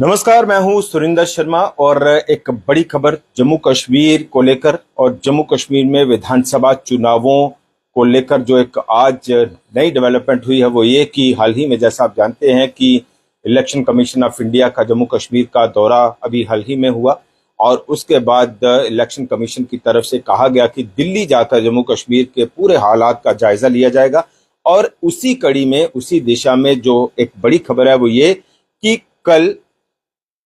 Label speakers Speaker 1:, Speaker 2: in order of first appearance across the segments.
Speaker 1: नमस्कार, मैं हूं सुरिंदर शर्मा और एक बड़ी खबर जम्मू कश्मीर को लेकर और जम्मू कश्मीर में विधानसभा चुनावों को लेकर जो एक आज नई डेवलपमेंट हुई है वो ये कि हाल ही में जैसा आप जानते हैं कि इलेक्शन कमीशन ऑफ इंडिया का जम्मू कश्मीर का दौरा अभी हाल ही में हुआ और उसके बाद इलेक्शन कमीशन की तरफ से कहा गया कि दिल्ली जाकर जम्मू कश्मीर के पूरे हालात का जायजा लिया जाएगा। और उसी कड़ी में उसी दिशा में जो एक बड़ी खबर है वो ये कि कल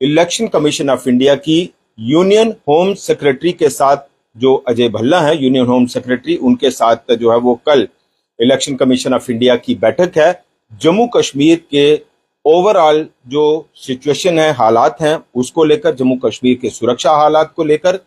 Speaker 1: इलेक्शन कमीशन ऑफ इंडिया की यूनियन होम सेक्रेटरी के साथ जो अजय भल्ला है यूनियन होम सेक्रेटरी, उनके साथ जो है वो कल इलेक्शन कमीशन ऑफ इंडिया की बैठक है। जम्मू कश्मीर के ओवरऑल जो सिचुएशन है, हालात हैं, उसको लेकर, जम्मू कश्मीर के सुरक्षा हालात को लेकर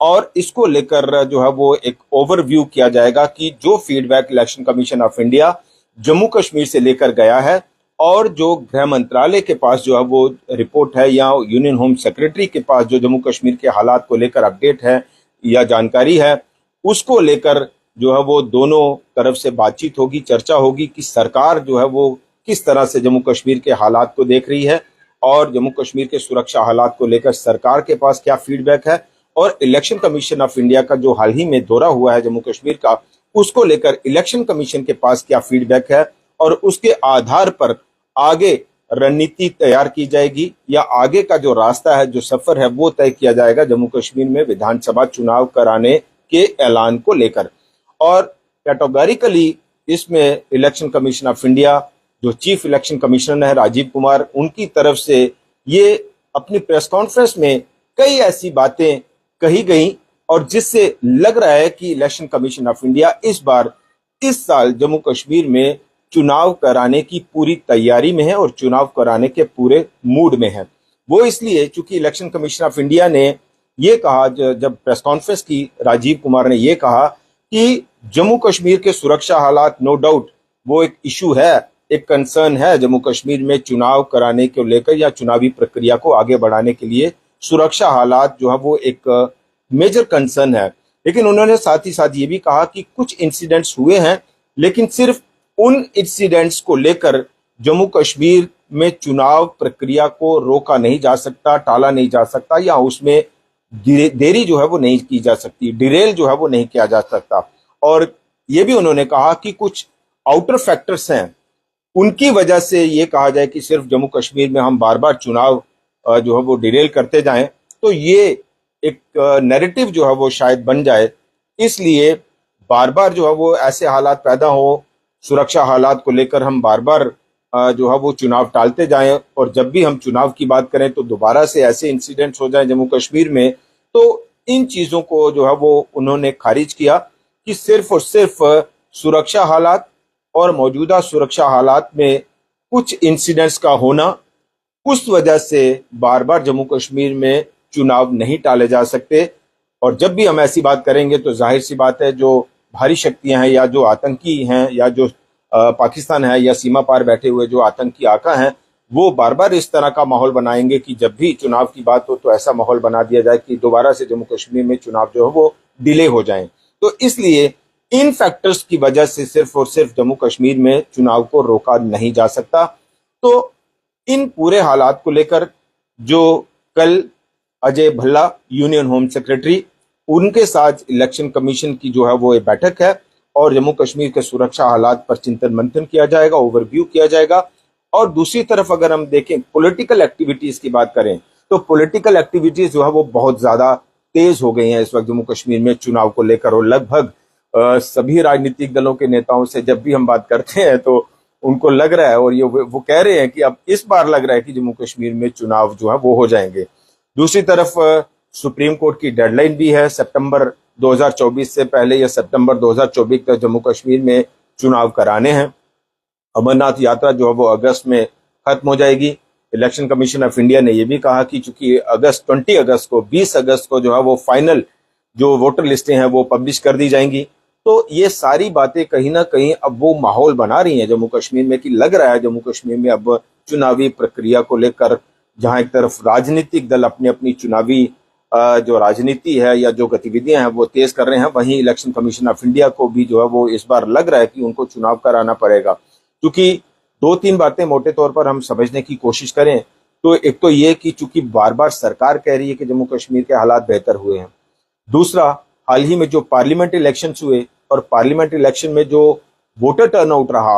Speaker 1: और इसको लेकर जो है वो एक ओवरव्यू किया जाएगा कि जो feedback election commission of India Jammu Kashmir से लेकर गया है और जो गृह मंत्रालय के पास जो है वो रिपोर्ट है या यूनियन होम सेक्रेटरी के पास जो जम्मू कश्मीर के हालात को लेकर अपडेट है या जानकारी है, उसको लेकर जो है वो दोनों तरफ से बातचीत होगी, चर्चा होगी कि सरकार जो है वो किस तरह से जम्मू कश्मीर के हालात को देख रही है और जम्मू कश्मीर के सुरक्षा हालात को लेकर सरकार के पास क्या फीडबैक है और इलेक्शन कमीशन ऑफ इंडिया का जो हाल ही में दौरा हुआ है जम्मू कश्मीर का, उसको लेकर इलेक्शन कमीशन के पास क्या फीडबैक है और उसके आधार पर आगे रणनीति तैयार की जाएगी या आगे का जो रास्ता है, जो सफर है, वो तय किया जाएगा जम्मू कश्मीर में विधानसभा चुनाव कराने के ऐलान को लेकर। और कैटेगोरिकली इसमें इलेक्शन कमीशन ऑफ इंडिया जो चीफ इलेक्शन कमिश्नर है राजीव कुमार, उनकी तरफ से ये अपनी प्रेस कॉन्फ्रेंस में कई ऐसी बातें कही गई और जिससे लग रहा है कि इलेक्शन कमीशन ऑफ इंडिया इस साल जम्मू कश्मीर में चुनाव कराने की पूरी तैयारी में है और चुनाव कराने के पूरे मूड में है। वो इसलिए चूंकि इलेक्शन कमीशन ऑफ इंडिया ने ये कहा, जब प्रेस कॉन्फ्रेंस की राजीव कुमार ने ये कहा कि जम्मू कश्मीर के सुरक्षा हालात नो डाउट वो एक इशू है, एक कंसर्न है जम्मू कश्मीर में चुनाव कराने को लेकर या चुनावी प्रक्रिया को आगे बढ़ाने के लिए सुरक्षा हालात जो है वो एक मेजर कंसर्न है। लेकिन उन्होंने साथ ही साथ ये भी कहा कि कुछ इंसिडेंट्स हुए हैं, लेकिन सिर्फ उन इंसिडेंट्स को लेकर जम्मू कश्मीर में चुनाव प्रक्रिया को रोका नहीं जा सकता, टाला नहीं जा सकता या उसमें देरी जो है वो नहीं की जा सकती, डिरेल जो है वो नहीं किया जा सकता। और ये भी उन्होंने कहा कि कुछ आउटर फैक्टर्स हैं, उनकी वजह से ये कहा जाए कि सिर्फ जम्मू कश्मीर में हम बार बार चुनाव जो है वो डिरेल करते जाएं तो ये एक नैरेटिव जो है वो शायद बन जाए, इसलिए बार बार जो है वो ऐसे हालात पैदा हो, सुरक्षा हालात को लेकर हम बार बार जो है वो चुनाव टालते जाएं और जब भी हम चुनाव की बात करें तो दोबारा से ऐसे इंसिडेंट्स हो जाएं जम्मू कश्मीर में, तो इन चीज़ों को जो है वो उन्होंने खारिज किया कि सिर्फ और सिर्फ सुरक्षा हालात और मौजूदा सुरक्षा हालात में कुछ इंसिडेंट्स का होना, उस वजह से बार बार जम्मू कश्मीर में चुनाव नहीं टाले जा सकते। और जब भी हम ऐसी बात करेंगे तो जाहिर सी बात है जो भारी शक्तियां हैं या जो आतंकी हैं या जो पाकिस्तान है या सीमा पार बैठे हुए जो आतंकी आका हैं, वो बार बार इस तरह का माहौल बनाएंगे कि जब भी चुनाव की बात हो तो ऐसा माहौल बना दिया जाए कि दोबारा से जम्मू कश्मीर में चुनाव जो है वो डिले हो जाएं। तो इसलिए इन फैक्टर्स की वजह से सिर्फ और सिर्फ जम्मू कश्मीर में चुनाव को रोका नहीं जा सकता। तो इन पूरे हालात को लेकर जो कल Ajay Bhalla union home secretary, उनके साथ इलेक्शन कमीशन की जो है वो ये बैठक है और जम्मू कश्मीर के सुरक्षा हालात पर चिंतन मंथन किया जाएगा, ओवरव्यू किया जाएगा। और दूसरी तरफ अगर हम देखें पॉलिटिकल एक्टिविटीज की बात करें तो पॉलिटिकल एक्टिविटीज जो है वो बहुत ज्यादा तेज हो गई हैं इस वक्त जम्मू कश्मीर में चुनाव को लेकर। और लगभग सभी राजनीतिक दलों के नेताओं से जब भी हम बात करते हैं तो उनको लग रहा है और ये वो कह रहे हैं कि अब इस बार लग रहा है कि जम्मू कश्मीर में चुनाव जो है वो हो जाएंगे। दूसरी तरफ सुप्रीम कोर्ट की डेडलाइन भी है, सितंबर 2024 से पहले या सितंबर 2024 तक जम्मू कश्मीर में चुनाव कराने हैं। अमरनाथ यात्रा जो है वो अगस्त में खत्म हो जाएगी। इलेक्शन कमीशन ऑफ इंडिया ने यह भी कहा कि चूंकि 20 अगस्त को जो है वो फाइनल जो वोटर लिस्टें हैं वो पब्लिश कर दी जाएंगी। तो ये सारी बातें कहीं ना कहीं अब वो माहौल बना रही हैं जम्मू कश्मीर में कि लग रहा है जम्मू कश्मीर में अब चुनावी प्रक्रिया को लेकर, जहां एक तरफ राजनीतिक दल अपनी अपनी चुनावी जो राजनीति है या जो गतिविधियां हैं वो तेज कर रहे हैं, वहीं इलेक्शन कमीशन ऑफ इंडिया को भी जो है वो इस बार लग रहा है कि उनको चुनाव कराना पड़ेगा। क्योंकि दो तीन बातें मोटे तौर पर हम समझने की कोशिश करें तो एक तो ये कि चूंकि बार बार सरकार कह रही है कि जम्मू कश्मीर के हालात बेहतर हुए हैं, दूसरा हाल ही में जो पार्लियामेंट इलेक्शंस हुए और पार्लियामेंट इलेक्शन में जो वोटर टर्नआउट रहा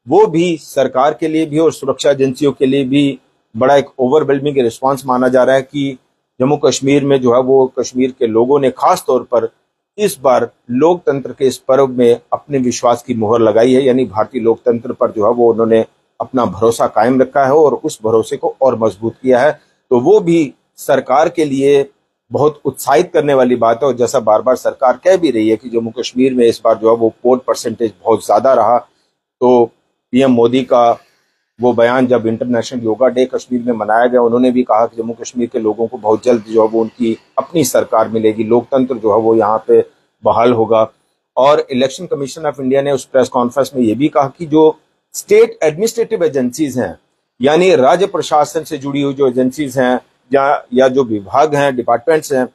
Speaker 1: वो भी सरकार के लिए भी और सुरक्षा एजेंसियों के लिए भी बड़ा एक ओवरवेलमिंग रिस्पांस माना जा रहा है कि जम्मू कश्मीर में जो है वो कश्मीर के लोगों ने खास तौर पर इस बार लोकतंत्र के इस पर्व में अपने विश्वास की मोहर लगाई है, यानी भारतीय लोकतंत्र पर जो है वो उन्होंने अपना भरोसा कायम रखा है और उस भरोसे को और मजबूत किया है। तो वो भी सरकार के लिए बहुत उत्साहित करने वाली बात है। और जैसा बार बार सरकार कह भी रही है कि जम्मू कश्मीर में इस बार जो है वो वोट परसेंटेज बहुत ज्यादा रहा, तो पीएम मोदी का वो बयान जब इंटरनेशनल योगा डे कश्मीर में मनाया गया, उन्होंने भी कहा कि जम्मू कश्मीर के लोगों को बहुत जल्द जो है वो उनकी अपनी सरकार मिलेगी, लोकतंत्र जो है वो यहाँ पे बहाल होगा। और इलेक्शन कमीशन ऑफ इंडिया ने उस प्रेस कॉन्फ्रेंस में ये भी कहा कि जो स्टेट एडमिनिस्ट्रेटिव एजेंसीज हैं, यानी राज्य प्रशासन से जुड़ी हुई जो एजेंसीज हैं या जो विभाग हैं, डिपार्टमेंट्स हैं,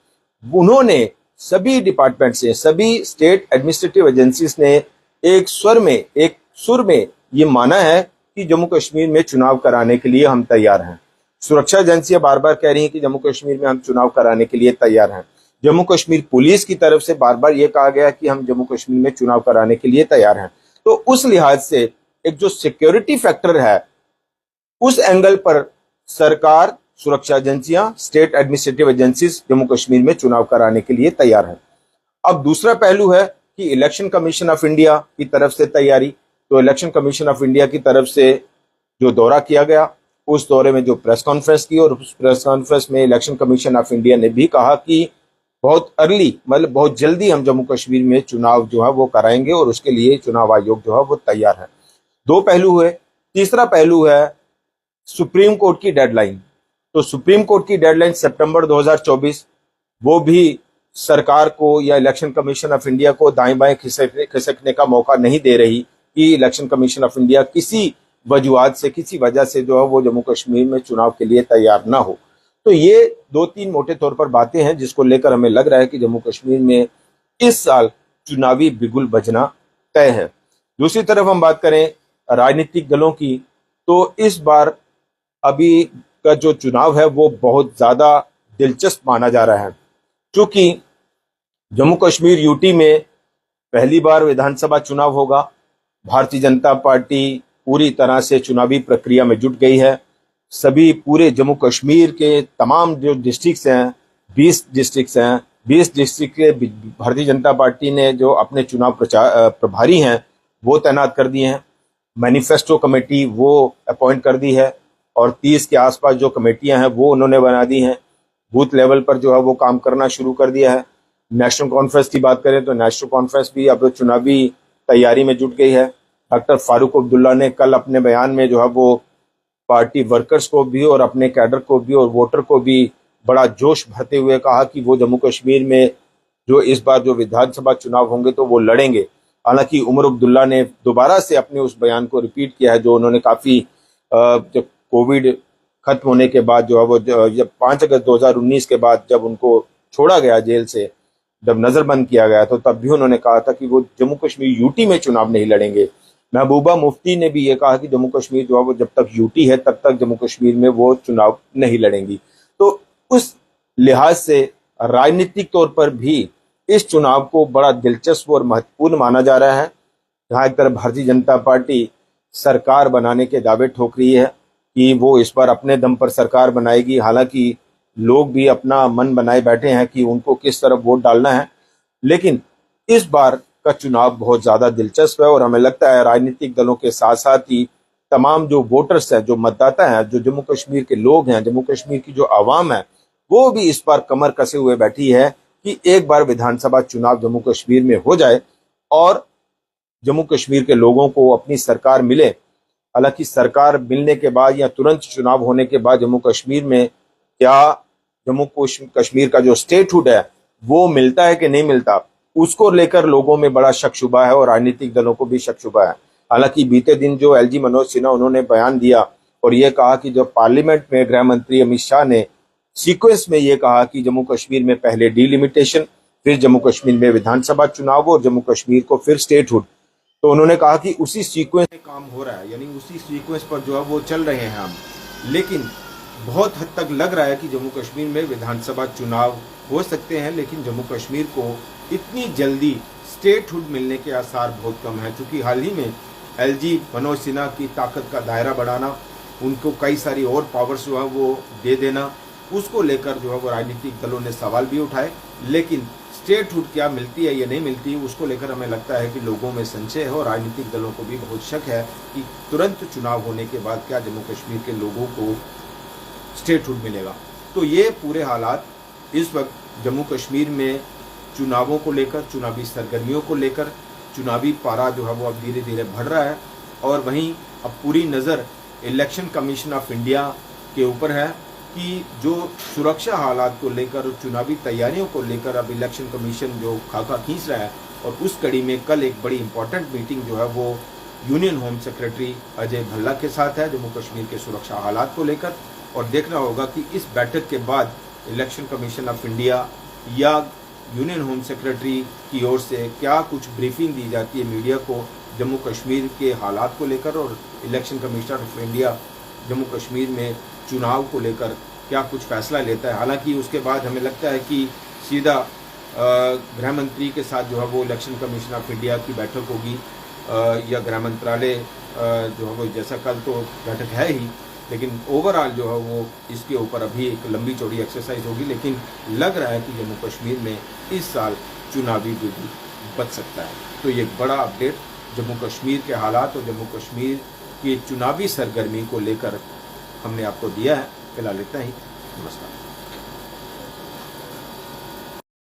Speaker 1: उन्होंने सभी डिपार्टमेंट से सभी स्टेट एडमिनिस्ट्रेटिव एजेंसीज ने एक सुर में ये माना है कि जम्मू कश्मीर में चुनाव कराने के लिए हम तैयार हैं। सुरक्षा एजेंसियां बार बार कह रही हैं कि जम्मू कश्मीर में हम चुनाव कराने के लिए तैयार हैं। जम्मू कश्मीर पुलिस की तरफ से बार बार ये कहा गया कि हम जम्मू कश्मीर में चुनाव कराने के लिए तैयार हैं। तो उस लिहाज से एक जो सिक्योरिटी फैक्टर है उस एंगल पर सरकार, सुरक्षा एजेंसियां, state administrative agencies Jammu Kashmir में चुनाव कराने के लिए तैयार हैं। अब दूसरा पहलू है कि इलेक्शन कमीशन ऑफ इंडिया की तरफ से तैयारी। तो इलेक्शन कमीशन ऑफ इंडिया की तरफ से जो दौरा किया गया, उस दौरे में जो प्रेस कॉन्फ्रेंस की, और उस प्रेस कॉन्फ्रेंस में इलेक्शन कमीशन ऑफ इंडिया ने भी कहा कि बहुत अर्ली, मतलब बहुत जल्दी हम जम्मू कश्मीर में चुनाव जो है वो कराएंगे और उसके लिए चुनाव आयोग जो है वो तैयार है। दो पहलू हुए। तीसरा पहलू है सुप्रीम कोर्ट की डेडलाइन। तो सुप्रीम कोर्ट की डेडलाइन सितंबर 2024, वो भी सरकार को या इलेक्शन कमीशन ऑफ इंडिया को दाएं बाएं खिसकने का मौका नहीं दे रही कि इलेक्शन कमीशन ऑफ इंडिया किसी वजूहात से, किसी वजह से जो है वो जम्मू कश्मीर में चुनाव के लिए तैयार ना हो। तो ये दो तीन मोटे तौर पर बातें हैं जिसको लेकर हमें लग रहा है कि जम्मू कश्मीर में इस साल चुनावी बिगुल बजना तय है। दूसरी तरफ हम बात करें राजनीतिक दलों की, तो इस बार अभी का जो चुनाव है वो बहुत ज्यादा दिलचस्प माना जा रहा है, क्योंकि जम्मू कश्मीर यूटी में पहली बार विधानसभा चुनाव होगा। भारतीय जनता पार्टी पूरी तरह से चुनावी प्रक्रिया में जुट गई है। सभी पूरे जम्मू कश्मीर के तमाम जो डिस्ट्रिक्ट्स हैं, 20 डिस्ट्रिक्ट्स हैं, 20 डिस्ट्रिक्ट के भारतीय जनता पार्टी ने जो अपने चुनाव प्रभारी हैं वो तैनात कर दिए हैं। मैनिफेस्टो कमेटी वो अपॉइंट कर दी है और 30 के आसपास जो कमेटियां हैं वो उन्होंने बना दी हैं। बूथ लेवल पर जो है वो काम करना शुरू कर दिया है। नेशनल कॉन्फ्रेंस की बात करें तो नेशनल कॉन्फ्रेंस भी अब चुनावी तैयारी में जुट गई है। डॉक्टर फारूक अब्दुल्ला ने कल अपने बयान में जो है वो पार्टी वर्कर्स को भी और अपने कैडर को भी और वोटर को भी बड़ा जोश भरते हुए कहा कि वो जम्मू कश्मीर में जो इस बार जो विधानसभा चुनाव होंगे तो वो लड़ेंगे। हालांकि उमर अब्दुल्ला ने दोबारा से अपने उस बयान को रिपीट किया है जो उन्होंने काफी जब कोविड खत्म होने के बाद जो है वो जब 5 अगस्त 2019 के बाद जब उनको छोड़ा गया जेल से, जब नजरबंद किया गया तो तब भी उन्होंने कहा था कि वो जम्मू कश्मीर यूटी में चुनाव नहीं लड़ेंगे। महबूबा मुफ्ती ने भी ये कहा कि जम्मू कश्मीर जो है वो जब तक यूटी है तब तक जम्मू कश्मीर में वो चुनाव नहीं लड़ेंगी। तो उस लिहाज से राजनीतिक तौर पर भी इस चुनाव को बड़ा दिलचस्प और महत्वपूर्ण माना जा रहा है। जहाँ एक तरफ भारतीय जनता पार्टी सरकार बनाने के दावे ठोक रही है कि वो इस बार अपने दम पर सरकार बनाएगी, हालांकि लोग भी अपना मन बनाए बैठे हैं कि उनको किस तरफ वोट डालना है। लेकिन इस बार का चुनाव बहुत ज्यादा दिलचस्प है और हमें लगता है राजनीतिक दलों के साथ साथ ही तमाम जो वोटर्स हैं, जो मतदाता हैं, जो जम्मू कश्मीर के लोग हैं, जम्मू कश्मीर की जो आवाम है, वो भी इस बार कमर कसे हुए बैठी है कि एक बार विधानसभा चुनाव जम्मू कश्मीर में हो जाए और जम्मू कश्मीर के लोगों को अपनी सरकार मिले। हालांकि सरकार मिलने के बाद या तुरंत चुनाव होने के बाद जम्मू कश्मीर में क्या जम्मू कश्मीर का जो स्टेटहुड है वो मिलता है कि नहीं मिलता, उसको लेकर लोगों में बड़ा शक शुबा है और राजनीतिक दलों को भी शक शुबा है। हालांकि बीते दिन जो एलजी मनोज सिन्हा उन्होंने बयान दिया और ये कहा कि जब पार्लियामेंट में गृह मंत्री अमित शाह ने सीक्वेंस में ये कहा कि जम्मू कश्मीर में पहले डीलिमिटेशन, फिर जम्मू कश्मीर में विधानसभा चुनाव और जम्मू कश्मीर को फिर स्टेटहुड, तो उन्होंने कहा कि उसी सीक्वेंस में काम हो रहा है, यानी उसी सीक्वेंस पर जो है वो चल रहे हैं हम। लेकिन बहुत हद तक लग रहा है कि जम्मू कश्मीर में विधानसभा चुनाव हो सकते हैं, लेकिन जम्मू कश्मीर को इतनी जल्दी स्टेटहुड मिलने के आसार बहुत कम हैं, क्योंकि हाल ही में एलजी मनोज सिन्हा की ताकत का दायरा बढ़ाना, उनको कई सारी और पावर्स जो है वो दे देना, उसको लेकर जो है वो राजनीतिक दलों ने सवाल भी उठाए। लेकिन स्टेटहुड क्या मिलती है या नहीं मिलती, उसको लेकर हमें लगता है कि लोगों में संशय है और राजनीतिक दलों को भी बहुत शक है कि तुरंत चुनाव होने के बाद क्या जम्मू कश्मीर के लोगों को स्टेटहुड मिलेगा। तो ये पूरे हालात इस वक्त जम्मू कश्मीर में चुनावों को लेकर, चुनावी सरगर्मियों को लेकर, चुनावी पारा जो है वो अब धीरे धीरे बढ़ रहा है। और वहीं अब पूरी नज़र इलेक्शन कमीशन ऑफ इंडिया के ऊपर है कि जो सुरक्षा हालात को लेकर, चुनावी तैयारियों को लेकर अब इलेक्शन कमीशन जो खाका खींच रहा है। और उस कड़ी में कल एक बड़ी इंपॉर्टेंट मीटिंग जो है वो union home secretary Ajay Bhalla के साथ है जम्मू कश्मीर के सुरक्षा हालात को लेकर। और देखना होगा कि इस बैठक के बाद इलेक्शन कमीशन ऑफ इंडिया या यूनियन होम सेक्रेटरी की ओर से क्या कुछ ब्रीफिंग दी जाती है मीडिया को जम्मू कश्मीर के हालात को लेकर, और election commission of India Jammu Kashmir में चुनाव को लेकर क्या कुछ फैसला लेता है। हालांकि उसके बाद हमें लगता है कि सीधा गृह मंत्री के साथ जो है वो इलेक्शन कमीशन ऑफ इंडिया की बैठक होगी, या गृह मंत्रालय जो है वो, जैसा कल तो बैठक है ही, लेकिन ओवरऑल जो है वो इसके ऊपर अभी एक लंबी चौड़ी एक्सरसाइज होगी। लेकिन लग रहा है कि जम्मू कश्मीर में इस साल चुनावी विधि बच सकता है। तो ये एक बड़ा अपडेट जम्मू कश्मीर के हालात और जम्मू कश्मीर की चुनावी सरगर्मी को लेकर हमने आपको दिया है। फिलहाल इतना ही। नमस्कार।